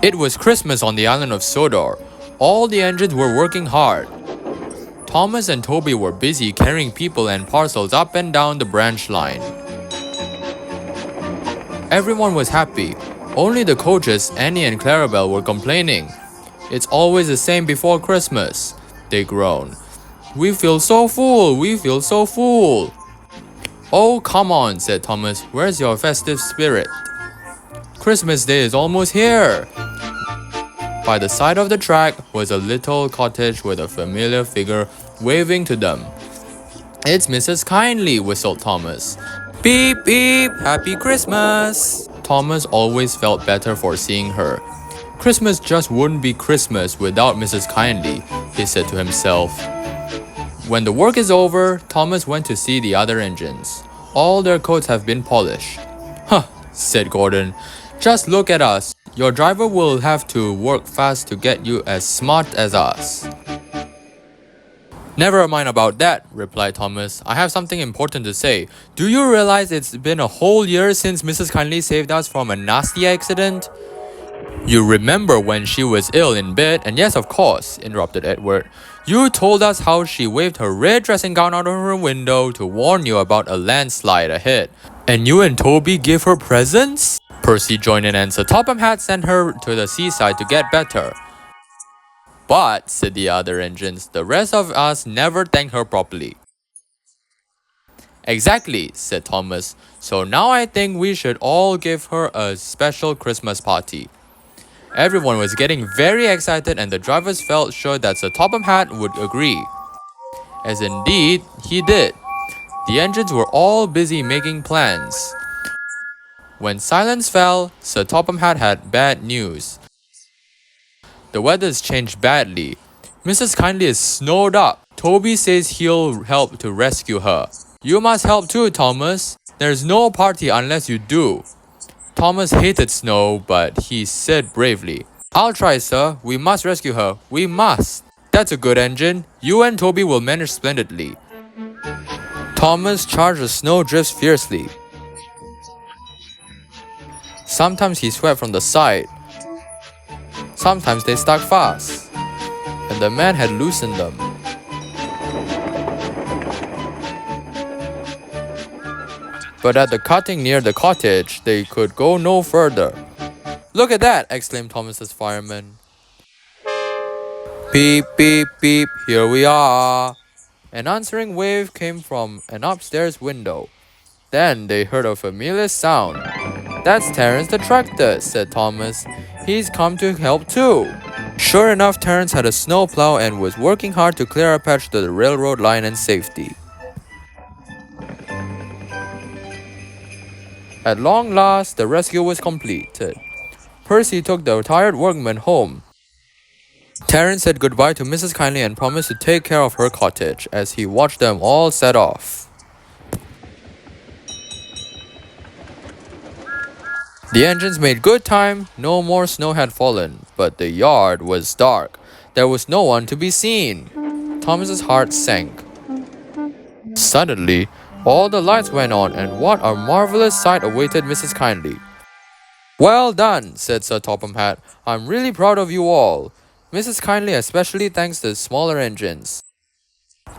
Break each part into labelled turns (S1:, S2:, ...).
S1: It was Christmas on the island of Sodor. All the engines were working hard. Thomas and Toby were busy carrying people and parcels up and down the branch line. Everyone was happy. Only the coaches, Annie and Clarabelle, were complaining. "It's always the same before Christmas," they groaned. "We feel so full, we feel so full." "Oh, come on," said Thomas. "Where's your festive spirit? Christmas Day is almost here." By the side of the track was a little cottage with a familiar figure waving to them. "It's Mrs. Kindly," whistled Thomas. "Beep, beep, Happy Christmas!" Thomas always felt better for seeing her. Christmas just wouldn't be Christmas without Mrs. Kindly, he said to himself. When the work is over, Thomas went to see the other engines. All their coats have been polished. "Huh," said Gordon. "Just look at us. Your driver will have to work fast to get you as smart as us." "Never mind about that," replied Thomas. "I have something important to say. Do you realize it's been a whole year since Mrs. Kindly saved us from a nasty accident?" "You remember when she was ill in bed, and yes, of course," interrupted Edward. "You told us how she waved her red dressing gown out of her window to warn you about a landslide ahead. And you and Toby gave her presents?" Percy joined in and Sir Topham Hatt sent her to the seaside to get better. "But," said the other engines, "the rest of us never thanked her properly." "Exactly," said Thomas. "So now I think we should all give her a special Christmas party." Everyone was getting very excited and the drivers felt sure that Sir Topham Hatt would agree. As indeed, he did. The engines were all busy making plans. When silence fell, Sir Topham Hatt had bad news. "The weather's changed badly. Mrs. Kindly is snowed up. Toby says he'll help to rescue her. You must help too, Thomas. There's no party unless you do." Thomas hated snow, but he said bravely, "I'll try, sir. We must rescue her. We must." "That's a good engine. You and Toby will manage splendidly." Thomas charged the snowdrifts fiercely. Sometimes he swept from the side. Sometimes they stuck fast, and the man had loosened them. But at the cutting near the cottage, they could go no further. "Look at that!" exclaimed Thomas's fireman. "Beep, beep, beep, here we are." An answering wave came from an upstairs window. Then they heard a familiar sound. "That's Terence the tractor," said Thomas. "He's come to help too." Sure enough, Terence had a snowplow and was working hard to clear a patch to the railroad line in safety. At long last, the rescue was completed. Percy took the tired workmen home. Terence said goodbye to Mrs. Kindly and promised to take care of her cottage as he watched them all set off. The engines made good time. No more snow had fallen, but the yard was dark. There was no one to be seen. Thomas's heart sank. Suddenly, all the lights went on, and what a marvelous sight awaited Mrs. Kindly. "Well done," said Sir Topham Hatt. "I'm really proud of you all. Mrs. Kindly especially thanks the smaller engines."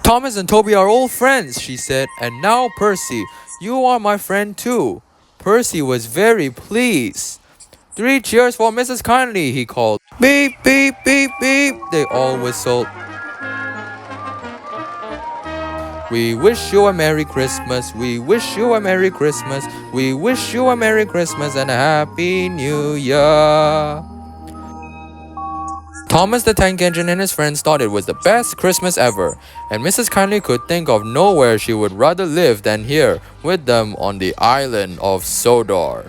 S1: "Thomas and Toby are old friends," she said. "And now, Percy, you are my friend too." Percy was very pleased. "3 cheers for Mrs. Kindly," he called. "Beep, beep, beep, beep," they all whistled. "We wish you a Merry Christmas, we wish you a Merry Christmas, we wish you a Merry Christmas and a Happy New Year." Thomas the Tank Engine and his friends thought it was the best Christmas ever, and Mrs. Kindly could think of nowhere she would rather live than here with them on the island of Sodor.